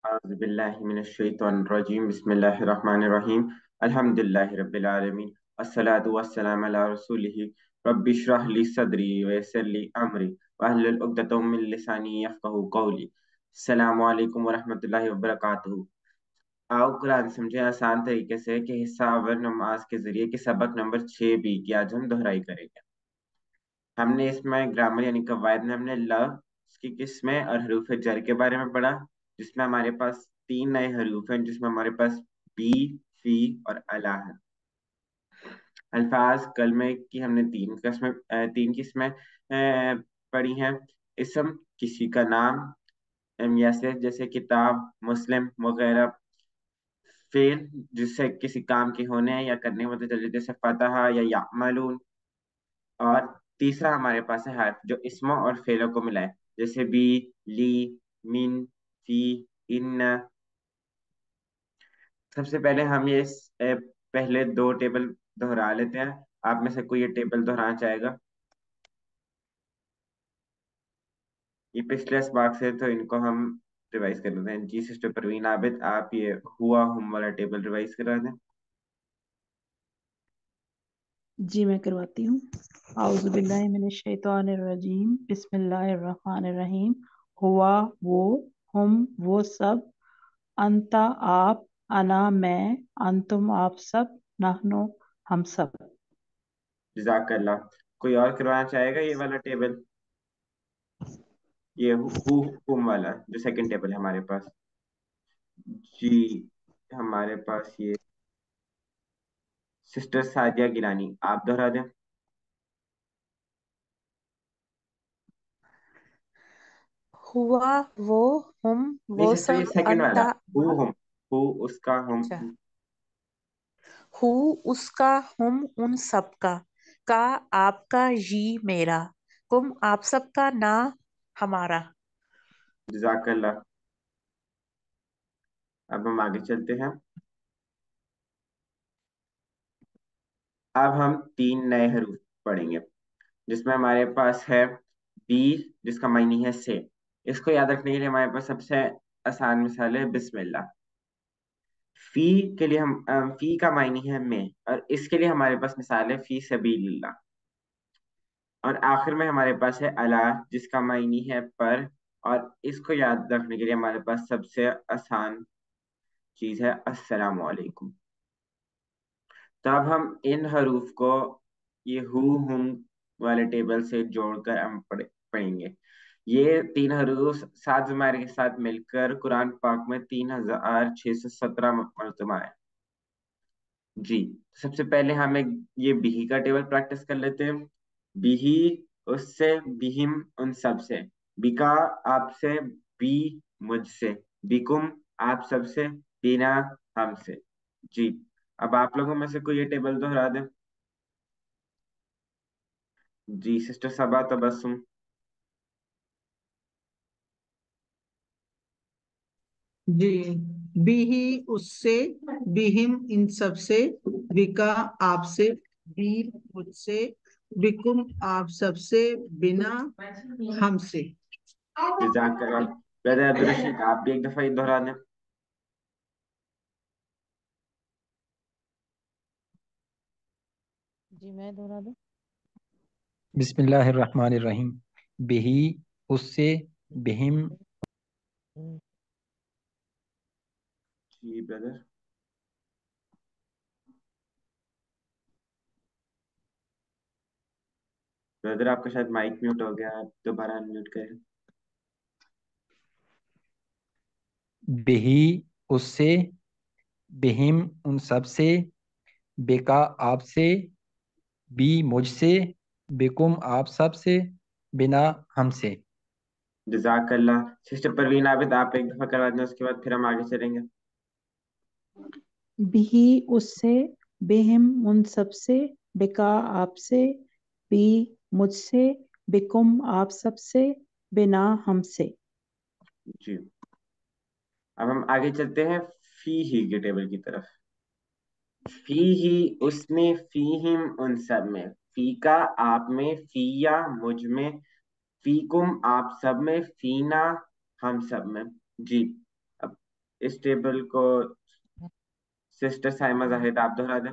أعوذ بالله من الشيطان الرجيم بسم الله الرحمن الرحيم الحمد لله رب العالمين الصلاة والسلام على رسوله رب اشرح لي صدري ويسر لي أمري واحلل عقدة من لساني يفقهوا قولي السلام علیکم ورحمۃ اللہ وبرکاتہ۔ آؤ قرآن سمجھے آسان طریقے سے کہ حصہ اول نماز کے ذریعے کے سبق نمبر 6 بی کی آج ہم دہرائی کریں گے۔ ہم نے اس میں گرامر یعنی قواعد میں ہم نے لفظ کی قسمیں اور حروف جر کے بارے میں پڑھا، جس میں ہمارے پاس 3 نئے حروف ہیں، جس میں ہمارے پاس بی، فی اور الا ہے۔ الفاظ کلمے کی ہم نے تین قسمیں پڑھی ہیں۔ اسم کسی کا نام، جیسے کتاب، مسلم وغیرہ۔ فعل جس سے کسی کام کے ہونے یا کرنے میں پتہ چلے، جیسے فتح یا یعملون۔ اور تیسرا ہمارے پاس ہے حرف جو اسموں اور فعلوں کو ملائے، جیسے بی، لی، من، فی، ان۔ سب سے پہلے ہم پہلے 2 ٹیبل دہرا لیتے ہیں۔ آپ میں سے کوئی یہ ٹیبل دہرانا چاہے گا؟ یہ پچھلے اسباق سے تو ان کو ہم ریوائز کر لیتے ہیں۔ جی سسٹر پروین عابد، آپ یہ ہوا ہم والا ٹیبل ریوائز کرا دیں۔ جی میں کرواتی ہوں۔ اعوذ باللہ من الشیطان الرجیم، بسم اللہ الرحمن الرحیم۔ ہوا وہ، ہم وہ سب، انتا آپ، انا میں، انتم آپ سب، نحنو ہم سب۔ جزاک اللہ۔ کوئی اور کروانا چاہے گا یہ والا ٹیبل؟ یہ ہم والا جو سیکنڈ ٹیبل ہے ہمارے پاس۔ جی ہمارے پاس یہ سسٹر سعدیہ گیلانی، آپ دہرا دیں۔ ہوا وہ، ہم نہیں وہ سسٹر، یہ سب، سیکنڈ والا انتا آپ۔ ہم، اس کا ہم۔ اچھا، ہو اس کا، ہم ان سب کا آپ کا، جی میرا، کم آپ سب کا، نہ ہمارا۔ جزاک اللہ۔ اب ہم آگے چلتے ہیں۔ اب ہم 3 نئے حروف پڑھیں گے، جس میں ہمارے پاس ہے بی، جس کا معنی ہے سے۔ اس کو یاد رکھنے کے لیے ہمارے پاس سب سے آسان مثال ہے بسم اللہ۔ فی کے لیے فی کا معنی ہے میں، اور اس کے لیے ہمارے پاس مثال ہے فی سبیل اللہ۔ اور آخر میں ہمارے پاس ہے الا، جس کا معنی ہے پر، اور اس کو یاد رکھنے کے لیے ہمارے پاس سب سے آسان چیز ہے السلام علیکم۔ تو اب ہم ان حروف کو یہ ہم والے ٹیبل سے جوڑ کر ہم پڑھیں گے۔ یہ 3 حروف 7 زمانے کے ساتھ مل کر قرآن پاک میں 3617 مرتبہ ہے۔ جی سب سے پہلے ہم یہ بہی کا ٹیبل پریکٹس کر لیتے ہیں۔ بہی اس سے، بہم ان سب سے، بکا آپ سے، بی مجھ سے، بکم آپ سب سے، بینا ہم سے۔ جی اب آپ لوگوں میں سے کوئی یہ ٹیبل دہرا دیں۔ جی سسٹر صبا تبسم۔ جی، بھی اس سے، بہم ان سب سے، بکا آپ سے، بی مجھ سے، بکم آپ سب سے، بنا ہم سے۔ جزاک اللہ۔ برادر عبدالرشید، آپ بھی ایک دفعہ یہ دہرا دیں۔ جی میں دہرا دوں۔ بسم اللہ الرحمن الرحیم۔ بہی اس سے، بہم جی برادر۔ برادر آپ کا شاید مائک میوٹ ہو گیا، آپ دوبارہ انمیوٹ کریں۔ بہی اس سے، بہم ان سب سے، بکا آپ سے، بی مجھ سے، بکم آپ سب سے، بنا ہم سے۔ جزاک اللہ۔ سسٹر پروین عابد، آپ ایک دفعہ کروا دیں، اس کے بعد پھر ہم آگے چلیں گے۔ بھی اس سے، بہم ان سب سے، بکا آپ سے، بی مجھ سے، بکم آپ سب سے، بنا ہم سے۔ جی اب ہم آگے چلتے ہیں فی ہی کے ٹیبل کی طرف۔ فی ہی اس میں، فی ہم ان سب میں، فی کا آپ میں، فی یا مجھ میں، فی کم آپ سب میں، فینا ہم سب میں۔ جی اب इस टेबल को सिस्टर साइमा जाहिद आप दोहरा दें।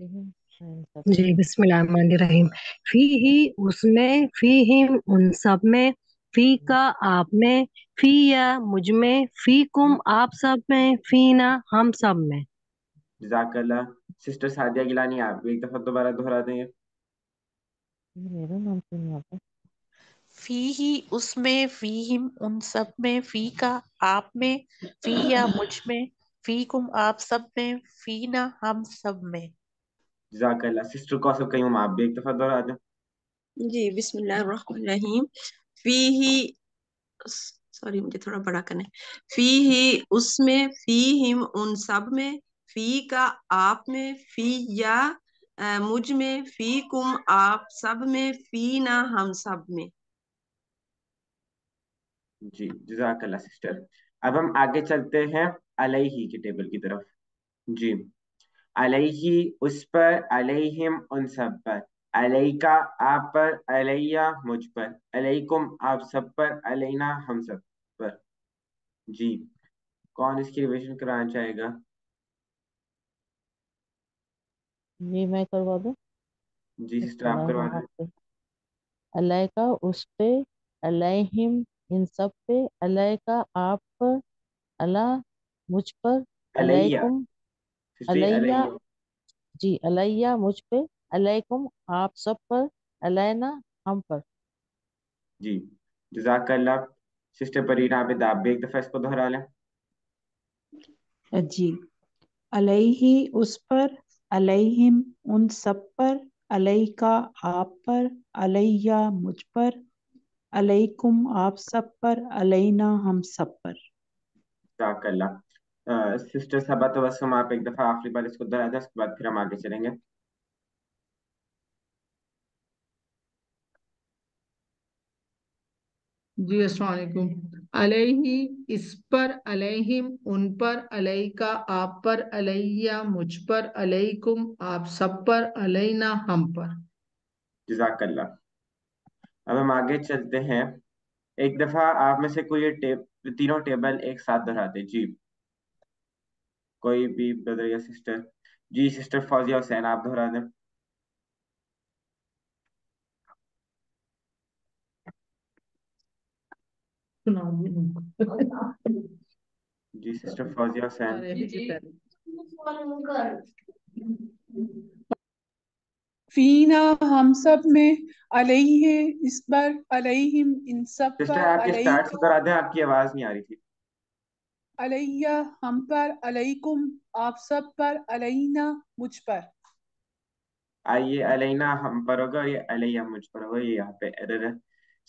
जी बिस्मिल्लाहिर्रहमानिर्रहीम। फी ही उसमें, फी हिम उन सब में, फी का आप में, फी या मुझ में, फी कुम आप सब में, फी ना हम सब में। जज़ाकल्लाह। सिस्टर सादिया गिलानी आप भी एक दफा दोबारा दोहरा देंगे। मेरा नाम क्यों नहीं आता? फी ही उसमें, फी हिम उन सब में, फी का आप में, फी या मुझ में, फी कुम आप सब में, फी ना हम सब में। जज़ाकल्लाह। सिस्टर कौसब कयूम आप भी एक दफा दोहरा दें। जी बिस्मिल्लाहिर्रहमानिर्रहीम। फी ही, सॉरी मुझे थोड़ा बड़ा करना है। फी ही उसमें, फी हिम उन सब में, फी का आप में, फी या मुझ में, फी कुम आप सब में, फी ना हम सब में। जी जज़ाकल्लाह सिस्टर। अब हम आगे चलते हैं अलैहि की टेबल की तरफ। जी, अलैहि उस पर, अलैहिम उन सब पर, अलैका आप पर, अलैया मुझ पर, अलैकुम आप सब पर, अलैना हम सब पर। जी, कौन इसकी रिवीजन कराना चाहेगा? ये मैं करवा दूं? जी सिस्टर आप करवा दें। अलैका उस पे, अलैहिम इन सब पे, अलैका आप पर, अला मुझ पर, अलैया अलैकुम सिस्टर, ये अलैया, अलैया। जी अलैया मुझ पे, अलैकुम आप सब पर, अलैना हम पर। जी जज़ाकल्लाह। सिस्टर परीना आबिद आप भी एक दफा इसको दोहरा लें। जी, अलैहि उस पर, अलैहिम उन सब पर, अलैका आप पर, अलैया मुझ पर, अलैकुम आप सब पर, अलैना हम सब पर। जज़ाकल्लाह। सिस्टर सबा तबस्सुम आप एक दफा आखिरी बार इसको दोहरा दें, उसके बाद फिर हम आगे चलेंगे। जी अस्सलाम वालेकुम। अलैहि इस पर, अलैहिम उन पर, अलैका आप पर, अलैया मुझ पर, अलैकुम आप सब पर, अलैना हम पर। जज़ाकल्लाह। अब हम आगे चलते हैं। एक दफा आप में से कोई ये तीनों टेबल एक साथ दोहरा दे। जी, कोई भी ब्रदर या सिस्टर। जी सिस्टर फौजिया हुसैन आप दोहरा दें। जी सिस्टर फौजिया हुसैन। फीना हम सब में, अलैहि इस पर, अलैहिम इन सब सिस्टर पर, आप ये स्टार्ट से अलैका दोहरा दें, आपकी आवाज नहीं आ रही थी। अलैया हम पर, अलैकुम आप सब पर, अलैना मुझ पर। आइए, अलैना हम पर होगा और ये अलैया मुझ पर होगा, ये यहाँ पे एरर है।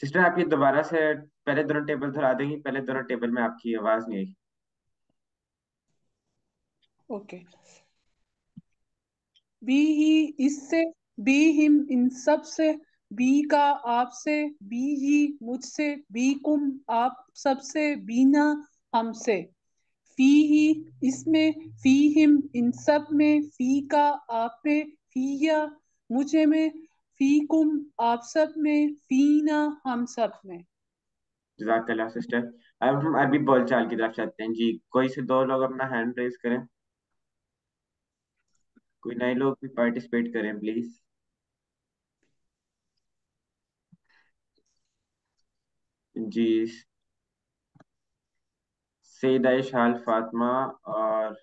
सिस्टर आप ये दोबारा से पहले दोनों टेबल दोहरा देंगी, पहले दोनों टेबल में आपकी आवाज नहीं आई। ओके। बी ही इससे, बी हिम इन सब से, बी का आप से, बी ही मुझसे, बी कुम आप सब से, बीना हमसे। फी ही इसमें, फी हिम इन सब में, फी का आप में, फी या मुझे में, फी कुम आप सब में, फी ना हम सब में। जज़ाकल्लाह सिस्टर। अब हम अरबी बोलचाल की तरफ चलते हैं। जी, कोई से दो लोग अपना हैंड रेज करें, कोई नए लोग भी पार्टिसिपेट करें प्लीज। जी, सैयदा इशहाल फातिमा और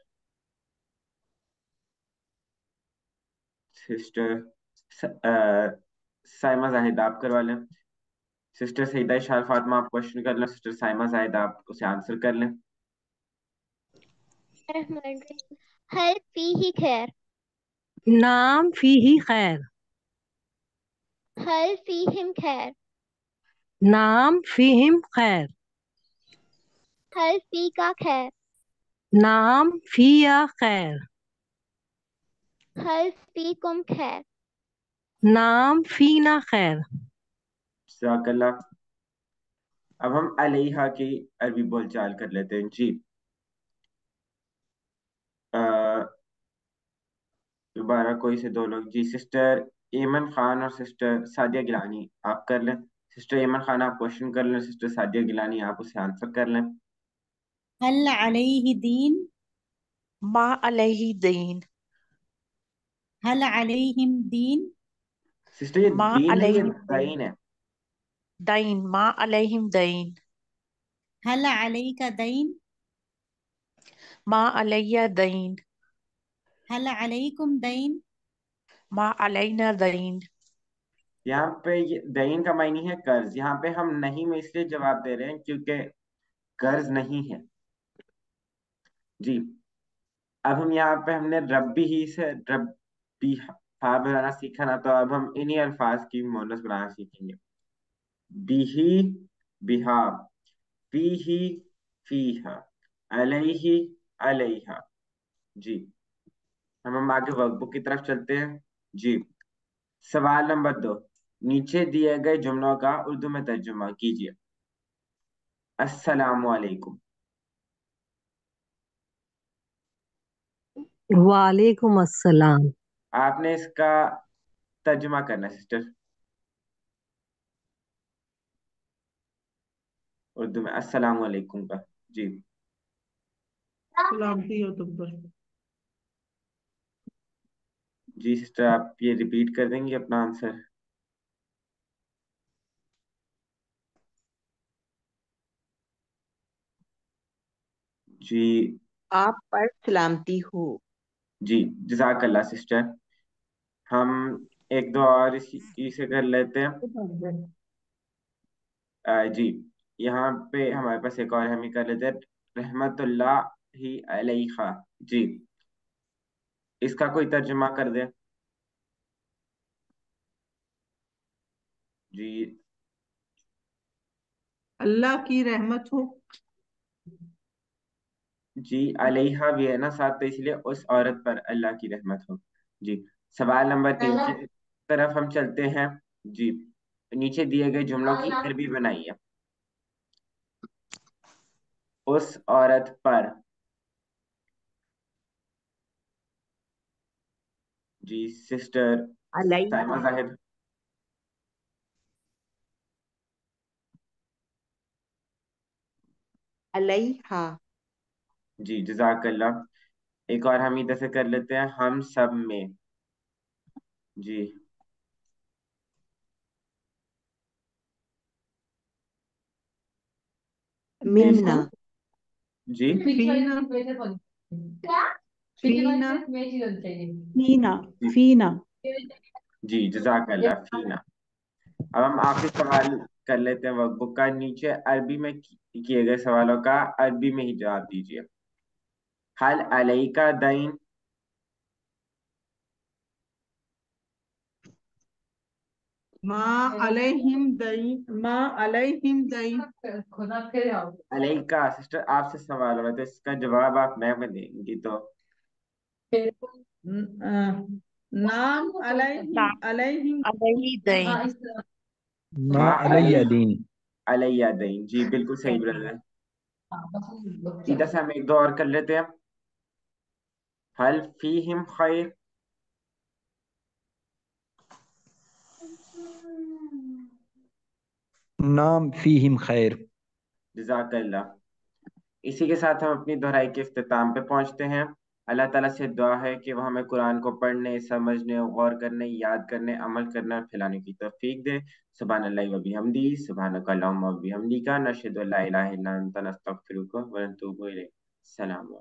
सिस्टर साइमा जाहिद आप करवा लें। सिस्टर सईदा इशहाल फातिमा आप क्वेश्चन कर लें, सिस्टर साइमा जाहिद आप उसे आंसर कर लें। हल फीही खैर, नाम फीही खैर, हल फीहिम खैर, नाम फीहिम खैर, हल फी का खैर, नाम फिया खैर, हल फीकुम खैर। नाम फीना खैर। जज़ाकल्लाह। अब हम अलैहा की अरबी बोलचाल कर लेते हैं। जी, दोबारा कोई से दो लोग। जी, सिस्टर एमन खान और सिस्टर सादिया गिलानी आप कर लें। सिस्टर एमन खान आप क्वेश्चन कर लें, सिस्टर सादिया गिलानी आप उसे आंसर कर लें। हल अलैहि दीन, मा अलैहि दीन, हल अलैहिम दीन, सिस्टर ये मा दीन है, ये अलैहिम दईन है। दईन, मा अलैहिम दईन, हल अलैका दीन, मा अलैया दईन, हल अलैकुम दीन। मा अलैना दईन। यहाँ पे ये दईन का मायने है कर्ज। यहाँ पे हम नहीं में इसलिए जवाब दे रहे हैं क्योंकि कर्ज नहीं है। जी, अब हम यहाँ पे हमने रब्बी ही से रब्बी हा बनाना सीखा ना, तो अब हम इन्हीं अल्फाज की मोनस बनाना सीखेंगे। बिही बिहा, फीही फीहा, अलैहि अलैहा। जी, हम आगे वर्कबुक की तरफ चलते हैं। जी, सवाल नंबर 2, नीचे दिए गए जुमलों का उर्दू में तर्जुमा कीजिए। अस्सलामु अलैकुम। वालेकुम अस्सलाम। आपने इसका तर्जुमा करना है सिस्टर, उर्दू में अस्सलामु अलैकुम का। जी सलामती हो तुम पर। जी सिस्टर, आप ये रिपीट कर देंगे अपना आंसर। जी आप पर सलामती हो। जी, जज़ाकल्लाह सिस्टर। हम एक दो और इसे कर लेते हैं। जी, यहाँ पे हमारे पास एक और हम ही कर लेते हैं, रहमतुल्लाह ही अलैहा। जी, इसका कोई तर्जुमा कर दे। जी अल्लाह की रहमत हो। जी, अलैहा भी है ना साथ, तो इसलिए उस औरत पर अल्लाह की रहमत हो। जी, सवाल नंबर 3 की तरफ हम चलते हैं। जी, नीचे दिए गए जुमलों की अरबी बनाइए। उस औरत पर। जी सिस्टर साइमा अलैहा, जाहिद। अलैहा, जी जज़ाकल्लाह। एक और हम इधर से कर लेते हैं, हम सब में। जी मैं मिन्ना, करूँ? जी फीना, फीना, फीना, जी फीना। जी जज़ाकल्लाह फीना। अब हम आखिरी सवाल कर लेते हैं वर्कबुक का। नीचे अरबी में किए गए सवालों का अरबी में ही जवाब दीजिए। हल अलैका दैन, मा अलैहिम दईन। अलैका सिस्टर आपसे सवाल हो रहा है, तो इसका जवाब आप मैं में देंगी तो। नाम अलैहिम, नाम अलैहिम, अलैहि दईन, मा मा अलैया दीन। अलैया दैन। जी बिल्कुल सही ब्रदर। इधर से हम एक दो और कर लेते हैं। हल फीहिम खैर, नाम फीहिम खैर। जज़ाकल्लाह। इसी के साथ हम अपनी दोहराई के इख्तिताम पे पहुंचते हैं। अल्लाह ताला से दुआ है कि वह हमें कुरान को पढ़ने, समझने, गौर करने, याद करने, अमल करने और फैलाने की तौफीक दे। सुभान अल्लाह व बिहम्दी, सुभानक अल्लाहुम्मा व बिहम्दिका, नशहदु अल्ला इलाहा इल्ला अंता, नस्तगफिरुका व नतूबु इलैक। सलाम।